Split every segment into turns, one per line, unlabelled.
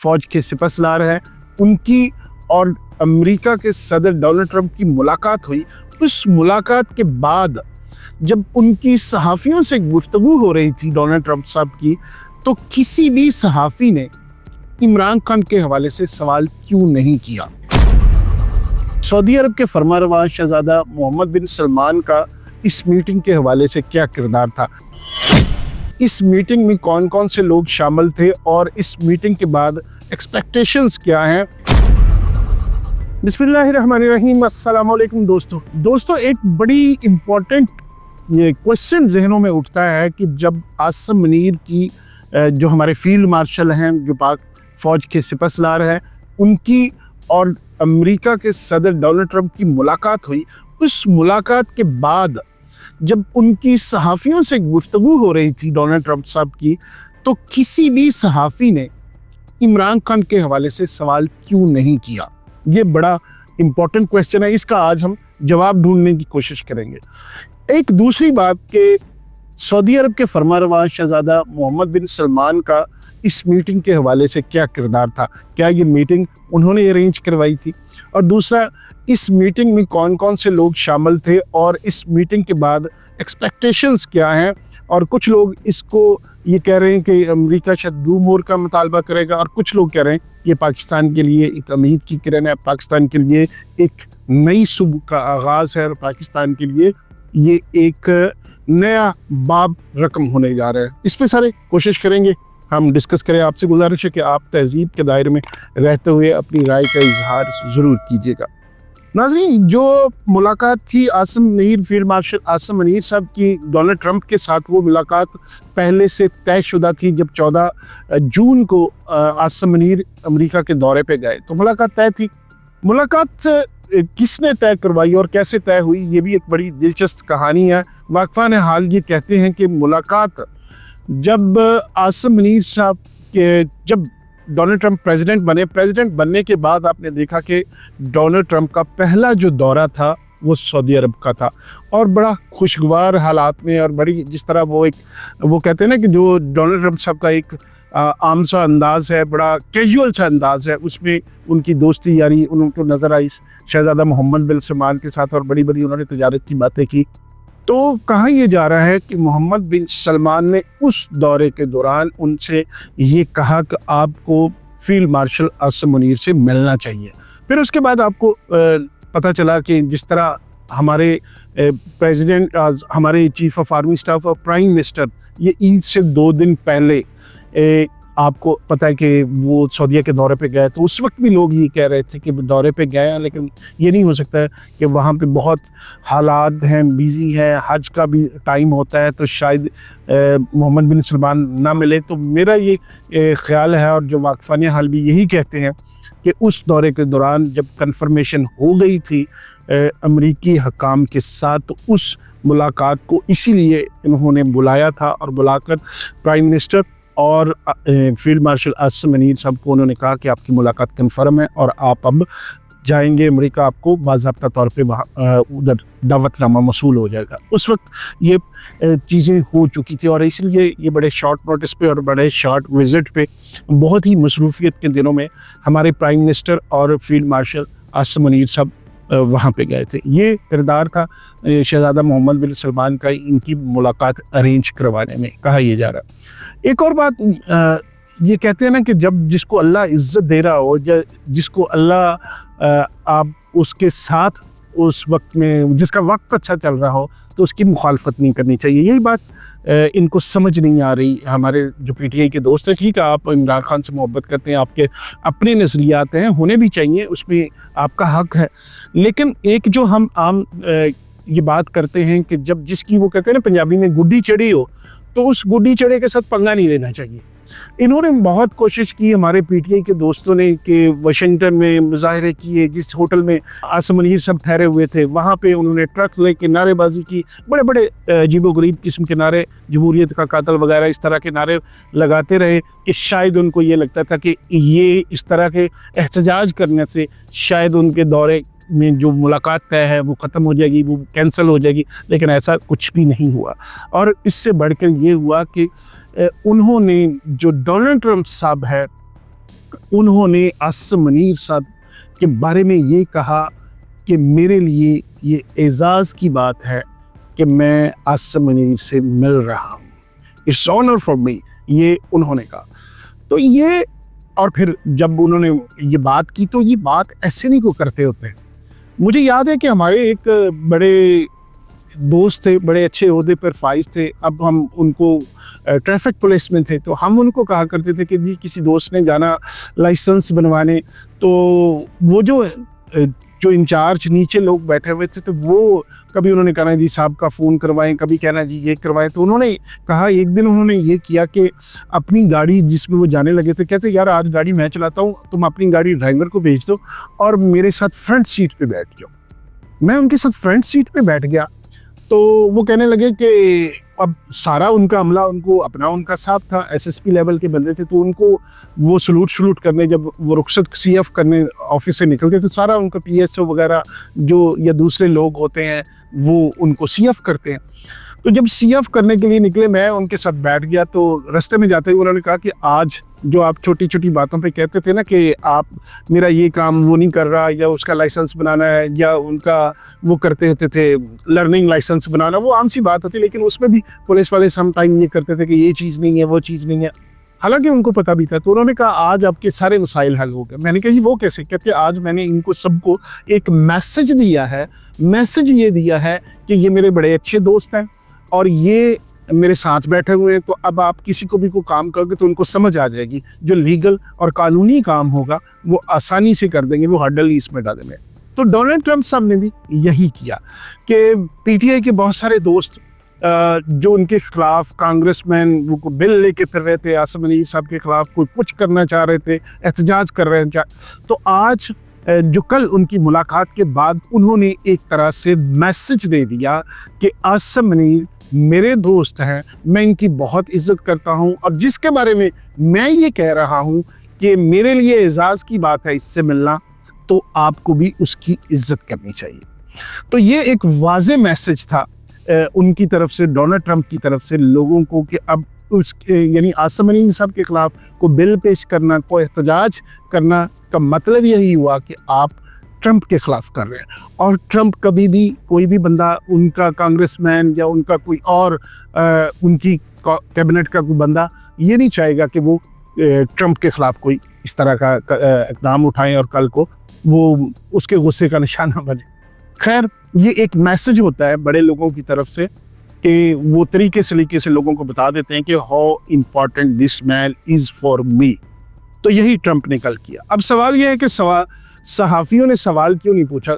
फौज के सिपहसालार हैं, उनकी और अमेरिका के सदर डोनाल्ड ट्रंप की मुलाकात हुई। उस मुलाकात के बाद जब उनकी सहाफ़ियों से गुफ्तगू हो रही थी डोनाल्ड ट्रंप साहब की, तो किसी भी सहाफ़ी ने इमरान खान के हवाले से सवाल क्यों नहीं किया। सऊदी अरब के फरमानरवा शहजादा मोहम्मद बिन सलमान का इस मीटिंग के हवाले से क्या किरदार था, इस मीटिंग में कौन कौन से लोग शामिल थे और इस मीटिंग के बाद एक्सपेक्टेशंस क्या हैं। बिस्मिल्लाहिर्रहमानिर्रहीम, अस्सलाम वालेकुम दोस्तों, एक बड़ी इम्पोर्टेंट ये क्वेश्चन जहनों में उठता है कि जब आसिम मुनीर की जो हमारे फील्ड मार्शल हैं, जो पाक फ़ौज के सिपहसालार हैं, उनकी और अमेरिका के सदर डोनाल्ड ट्रंप की मुलाकात हुई। उस मुलाकात के बाद जब उनकी सहाफ़ियों से गुफ्तगू हो रही थी डोनाल्ड ट्रंप साहब की, तो किसी भी सहाफ़ी ने इमरान खान के हवाले से सवाल क्यों नहीं किया। ये बड़ा इम्पोर्टेंट क्वेश्चन है, इसका आज हम जवाब ढूंढने की कोशिश करेंगे। एक दूसरी बात कि सऊदी अरब के फरमानरवा शहजादा मोहम्मद बिन सलमान का इस मीटिंग के हवाले से क्या किरदार था, क्या ये मीटिंग उन्होंने अरेंज करवाई थी, और दूसरा इस मीटिंग में कौन कौन से लोग शामिल थे और इस मीटिंग के बाद एक्सपेक्टेशंस क्या हैं। और कुछ लोग इसको ये कह रहे हैं कि अमेरिका शायद दो मोर का मुतालबा करेगा, और कुछ लोग कह रहे हैं ये पाकिस्तान के लिए एक उम्मीद की किरण है, पाकिस्तान के लिए एक नई सुबह का आगाज़ है, और पाकिस्तान के लिए ये एक नया बाब रकम होने जा रहा है। इस पे सारे कोशिश करेंगे हम डिस्कस करें। आपसे गुजारिश है कि आप तहजीब के दायरे में रहते हुए अपनी राय का इजहार ज़रूर कीजिएगा। नाज़रीन, जो मुलाकात थी आसिम मुनीर, फील्ड मार्शल आसिम मुनीर साहब की डोनाल्ड ट्रंप के साथ, वो मुलाकात पहले से तयशुदा थी। जब 14 जून को आसिम मुनीर अमेरिका के दौरे पे गए तो मुलाकात तय थी। मुलाकात किसने तय करवाई और कैसे तय हुई, ये भी एक बड़ी दिलचस्प कहानी है। वाक़फ़ान हाल ये कहते हैं कि मुलाकात जब आसिम मुनीर साहब के, जब डोनाल्ड ट्रंप प्रेसिडेंट बनने के बाद आपने देखा कि डोनाल्ड ट्रंप का पहला जो दौरा था वो सऊदी अरब का था, और बड़ा खुशगवार हालात में, और बड़ी जिस तरह वो कहते हैं ना कि जो डोनाल्ड ट्रंप साहब का एक आम सा अंदाज़ है, बड़ा कैजुअल सा अंदाज़ है, उसमें उनकी दोस्ती यारी उनको नज़र आई शहज़ादा मोहम्मद बिन सलमान के साथ, और बड़ी बड़ी उन्होंने तजारत की बातें की। तो कहा यह जा रहा है कि मोहम्मद बिन सलमान ने उस दौरे के दौरान उनसे ये कहा कि आपको फील्ड मार्शल आसिम मुनीर से मिलना चाहिए। फिर उसके बाद आपको पता चला कि जिस तरह हमारे प्रेसिडेंट, हमारे चीफ ऑफ आर्मी स्टाफ और प्राइम मिनिस्टर, ये ईद से 2 दिन पहले आपको पता है कि वो सऊदीया के दौरे पे गए, तो उस वक्त भी लोग ये कह रहे थे कि वो दौरे पे गए हैं, लेकिन ये नहीं हो सकता है कि वहाँ पे बहुत हालात हैं, बिज़ी है, हज का भी टाइम होता है, तो शायद मोहम्मद बिन सलमान ना मिले। तो मेरा ये ख्याल है, और जो वाक़फ़ान हाल भी यही कहते हैं कि उस दौरे के दौरान जब कन्फर्मेशन हो गई थी अमरीकी हकाम के साथ, तो उस मुलाकात को इसीलिए इन्होंने बुलाया था, और बुलाकर प्राइम मिनिस्टर और फील्ड मार्शल आसिम मुनीर साहब को उन्होंने कहा कि आपकी मुलाकात कन्फर्म है और आप अब जाएंगे अमेरिका, आपको बाज़ाब्ता तौर पे वहाँ उधर दावतनामा मसूल हो जाएगा। उस वक्त ये चीज़ें हो चुकी थी, और इसलिए ये बड़े शॉर्ट नोटिस पे और बड़े शॉर्ट विज़िट पे, बहुत ही मसरूफियत के दिनों में हमारे प्राइम मिनिस्टर और फील्ड मार्शल आसिम मुनीर साहब वहाँ पे गए थे। ये किरदार था शहज़ादा मोहम्मद बिन सलमान का इनकी मुलाकात अरेंज करवाने में, कहा यह जा रहा है। एक और बात, ये कहते हैं ना कि जब जिसको अल्लाह इज़्ज़त दे रहा हो, जिसको अल्लाह आप उसके साथ उस वक्त में, जिसका वक्त अच्छा चल रहा हो, तो उसकी मुखालफत नहीं करनी चाहिए। यही बात इनको समझ नहीं आ रही। हमारे जो पीटीआई के दोस्त हैं, ठीक है आप इमरान खान से मोहब्बत करते हैं, आपके अपने नज़रियात हैं, होने भी चाहिए, उसमें आपका हक है, लेकिन एक जो हम आम ये बात करते हैं कि जब जिसकी वो कहते हैं ना पंजाबी में गुड्डी चढ़ी हो, तो उस गुड्डी चढ़े के साथ पंगा नहीं लेना चाहिए। इन्होंने बहुत कोशिश की, हमारे पीटीआई के दोस्तों ने, कि वाशिंगटन में मुजाहरे किए, जिस होटल में आसिम मुनीर सब ठहरे हुए थे वहाँ पे उन्होंने ट्रक लेके नारेबाजी की, बड़े बड़े अजीबोगरीब किस्म के नारे, जमहूरियत का कातल वगैरह इस तरह के नारे लगाते रहे, कि शायद उनको ये लगता था कि ये इस तरह के एहतजाज करने से शायद उनके दौरे में जो मुलाकात तय है वो ख़त्म हो जाएगी, वो कैंसिल हो जाएगी, लेकिन ऐसा कुछ भी नहीं हुआ। और इससे बढ़कर ये हुआ कि उन्होंने, जो डोनाल्ड ट्रंप साहब है, उन्होंने आसिम मुनीर साहब के बारे में ये कहा कि मेरे लिए ये एजाज़ की बात है कि मैं आसिम मुनीर से मिल रहा हूँ, इट्स ऑनर फॉर मी, ये उन्होंने कहा। तो ये, और फिर जब उन्होंने ये बात की तो ये बात ऐसे नहीं को करते होते। मुझे याद है कि हमारे एक बड़े दोस्त थे, बड़े अच्छे ओहदे पर फाइज थे, अब हम उनको ट्रैफिक पुलिस में थे, तो हम उनको कहा करते थे कि जी किसी दोस्त ने जाना लाइसेंस बनवाने, तो वो जो इंचार्ज नीचे लोग बैठे हुए थे, तो वो कभी उन्होंने कहना जी साहब का फ़ोन करवाएं, कभी कहना जी ये करवाएं। तो उन्होंने कहा, एक दिन उन्होंने ये किया कि अपनी गाड़ी जिसमें वो जाने लगे थे, कहते यार आज गाड़ी मैं चलाता हूँ, तुम अपनी गाड़ी ड्राइवर को भेज दो और मेरे साथ फ्रंट सीट पे बैठ जाओ। मैं उनके साथ फ्रंट सीट पे बैठ गया। तो वो कहने लगे कि अब सारा उनका अमला उनका साहब था, एसएसपी लेवल के बंदे थे, तो उनको वो सलूट करने, जब वो रुखसत सीएफ करने ऑफिस से निकल गए, तो सारा उनका पीएसओ वगैरह जो या दूसरे लोग होते हैं वो उनको सीएफ करते हैं। तो जब सीएफ करने के लिए निकले, मैं उनके साथ बैठ गया। तो रास्ते में जाते हुए उन्होंने कहा कि आज जो आप छोटी छोटी बातों पे कहते थे ना कि आप मेरा ये काम वो नहीं कर रहा, या उसका लाइसेंस बनाना है, या उनका वो करते होते थे लर्निंग लाइसेंस बनाना, वो आम सी बात होती, लेकिन उसमें भी पुलिस वाले सम टाइम ये करते थे कि ये चीज़ नहीं है, वो चीज़ नहीं है, हालांकि उनको पता भी था। तो उन्होंने कहा आज आपके सारे मसाइल हल हो गए। मैंने कहा जी वो कैसे? कहते आज मैंने इनको सबको एक मैसेज दिया है, मैसेज ये दिया है कि ये मेरे बड़े अच्छे दोस्त हैं और ये मेरे साथ बैठे हुए हैं, तो अब आप किसी को भी कोई काम करोगे तो उनको समझ आ जाएगी, जो लीगल और कानूनी काम होगा वो आसानी से कर देंगे, वो हर्डल इसमें डालेंगे। तो डोनाल्ड ट्रंप साहब ने भी यही किया कि पीटीआई के बहुत सारे दोस्त जो उनके खिलाफ कांग्रेसमैन वो बिल लेके फिर रहे थे, आसिम मुनीर साहब के खिलाफ कोई कुछ करना चाह रहे थे, एहतजाज कर रहे थे, तो आज जो कल उनकी मुलाकात के बाद उन्होंने एक तरह से मैसेज दे दिया कि आसिम मुनीर मेरे दोस्त हैं, मैं इनकी बहुत इज्जत करता हूं, और जिसके बारे में मैं ये कह रहा हूं कि मेरे लिए एजाज़ की बात है इससे मिलना, तो आपको भी उसकी इज्जत करनी चाहिए। तो ये एक वाज़े मैसेज था उनकी तरफ से, डोनाल्ड ट्रंप की तरफ से लोगों को, कि अब यानी आसिम मुनीर साहब के खिलाफ को बिल पेश करना, को एहतजाज करना का मतलब यही हुआ कि आप ट्रंप के खिलाफ कर रहे हैं। और ट्रंप कभी भी कोई भी बंदा, उनका कांग्रेसमैन या उनका कोई और उनकी कैबिनेट का कोई बंदा ये नहीं चाहेगा कि वो ट्रंप के खिलाफ कोई इस तरह का इक़दाम उठाएं और कल को वो उसके गुस्से का निशाना बने। खैर, ये एक मैसेज होता है बड़े लोगों की तरफ से कि वो तरीके से लोगों को बता देते हैं कि how important this man is for me. तो यही ट्रंप ने कल किया। अब सवाल यह है कि सहाफ़ियों ने सवाल क्यों नहीं पूछा?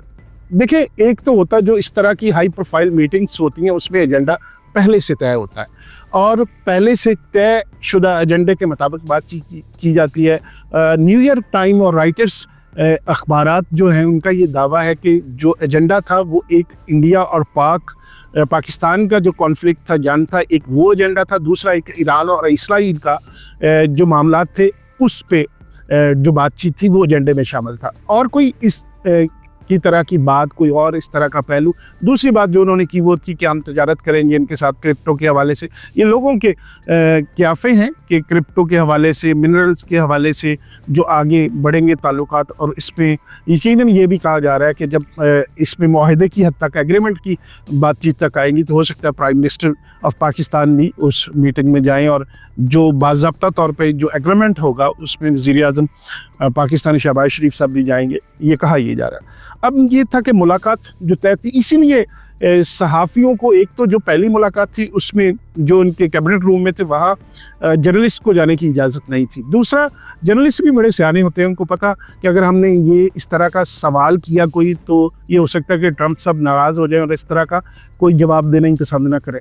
देखिए, एक तो होता जो इस तरह की हाई प्रोफाइल मीटिंग्स होती हैं उसमें एजेंडा पहले से तय होता है और पहले से तय शुदा एजेंडे के मुताबिक बातचीत की जाती है। न्यूयॉर्क टाइम और राइटर्स अखबारात जो हैं उनका ये दावा है कि जो एजेंडा था वो एक इंडिया और पाकिस्तान का जो कॉन्फ्लिक्ट था, जंग था, एक वो एजेंडा था। दूसरा एक ईरान और इसराइल का जो मामला थे उस पे जो बातचीत थी वो एजेंडे में शामिल था, और कोई इस की तरह की बात, कोई और इस तरह का पहलू। दूसरी बात जो उन्होंने की वो थी कि हम तजारत करेंगे इनके साथ क्रिप्टो के हवाले से। ये लोगों के क्याफे हैं कि क्रिप्टो के हवाले से, मिनरल्स के हवाले से जो आगे बढ़ेंगे ताल्लुकात, और इसमें यकीनन ये भी कहा जा रहा है कि जब इसमें मुआहदे की हद तक, एग्रीमेंट की बातचीत तक आएंगी तो हो सकता है प्राइम मिनिस्टर ऑफ पाकिस्तान भी उस मीटिंग में जाएँ, और जो बाज़ाब्ता तौर पर जो एग्रीमेंट होगा उसमें वज़ीर-ए-आज़म पाकिस्तानी शहबाज शरीफ साहब भी जाएंगे, ये कहा ये जा रहा है। अब ये था कि मुलाकात जो तय थी, इसीलिए सहाफ़ियों को, एक तो जो पहली मुलाकात थी उसमें जो उनके कैबिनेट रूम में थे वहाँ जर्नलिस्ट को जाने की इजाज़त नहीं थी। दूसरा, जर्नलिस्ट भी बड़े सियाने होते हैं, उनको पता कि अगर हमने ये इस तरह का सवाल किया कोई, तो ये हो सकता है कि ट्रंप साहब नाराज़ हो जाए और इस तरह का कोई जवाब देना ही पसंद ना करें,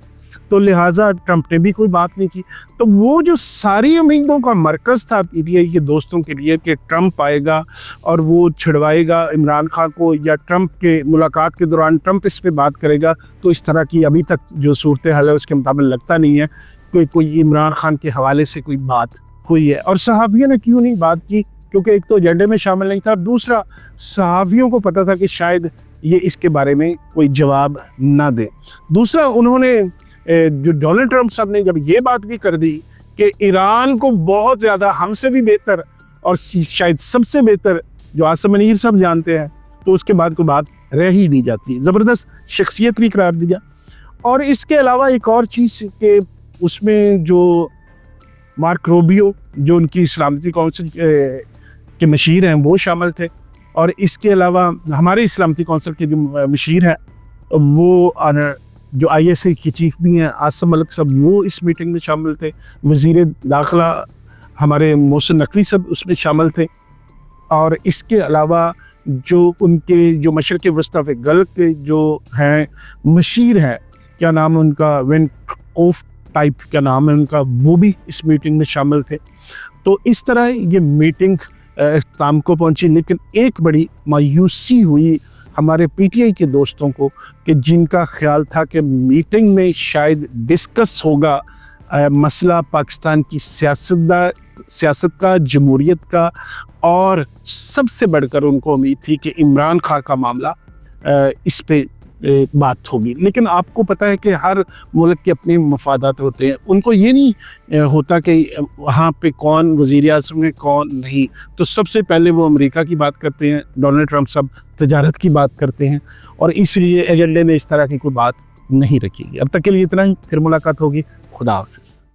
तो लिहाजा ट्रंप ने भी कोई बात नहीं की। तो वो जो सारी उम्मीदों का मरकज़ था पीटीआई के दोस्तों के लिए कि ट्रंप आएगा और वो छिड़वाएगा इमरान खान को, या ट्रंप के मुलाकात के दौरान ट्रंप इस पर बात करेगा, तो इस तरह की अभी तक जो सूरत हाल है उसके मुताबिक लगता नहीं है कोई इमरान खान के हवाले से कोई बात हुई है। और सहाफ़ियों ने क्यों नहीं बात की? क्योंकि एक तो एजेंडे में शामिल नहीं था, दूसरा सहाफ़ियों को पता था कि शायद ये इसके बारे में कोई जवाब ना दे। दूसरा, उन्होंने जो डोनाल्ड ट्रंप साहब ने जब ये बात भी कर दी कि ईरान को बहुत ज़्यादा, हमसे भी बेहतर और शायद सबसे बेहतर जो आसिम मुनीर साहब जानते हैं, तो उसके बाद कोई बात रह ही नहीं जाती। ज़बरदस्त शख्सियत भी करार दिया। और इसके अलावा एक और चीज़ कि उसमें जो मार्क रूबियो, जो उनकी सलामती कौंसिल के मशीर हैं, वो शामिल थे। और इसके अलावा हमारे सलामती कौंसिल के जो मशीर हैं, वो जो ISI की चीफ भी हैं आसिम मलिक साहब, वो इस मीटिंग में शामिल थे। वज़ीर दाखिला हमारे मोहसिन नकवी साहब उसमें शामिल थे। और इसके अलावा जो उनके जो मशरक़ वस्ता फ़ गल्फ़ के जो हैं मशीर हैं, क्या नाम है उनका, वेन ऑफ टाइप क्या नाम है उनका, वो भी इस मीटिंग में शामिल थे। तो इस तरह ये मीटिंग इख्तिताम को पहुंची। लेकिन एक बड़ी मायूसी हुई हमारे PTI के दोस्तों को कि जिनका ख्याल था कि मीटिंग में शायद डिस्कस होगा मसला पाकिस्तान की सियासत का, जमहूरियत का, और सबसे बढ़कर उनको उम्मीद थी कि इमरान खान का मामला इस पे बात होगी। लेकिन आपको पता है कि हर मुल्क के अपने मफादात होते हैं, उनको ये नहीं होता कि वहाँ पे कौन वज़ीर आज़म है कौन नहीं। तो सबसे पहले वो अमेरिका की बात करते हैं, डोनाल्ड ट्रंप साहब तजारत की बात करते हैं, और इसलिए एजेंडे में इस तरह की कोई बात नहीं रखी। अब तक के लिए इतना ही, फिर मुलाकात होगी। खुदा हाफिज़।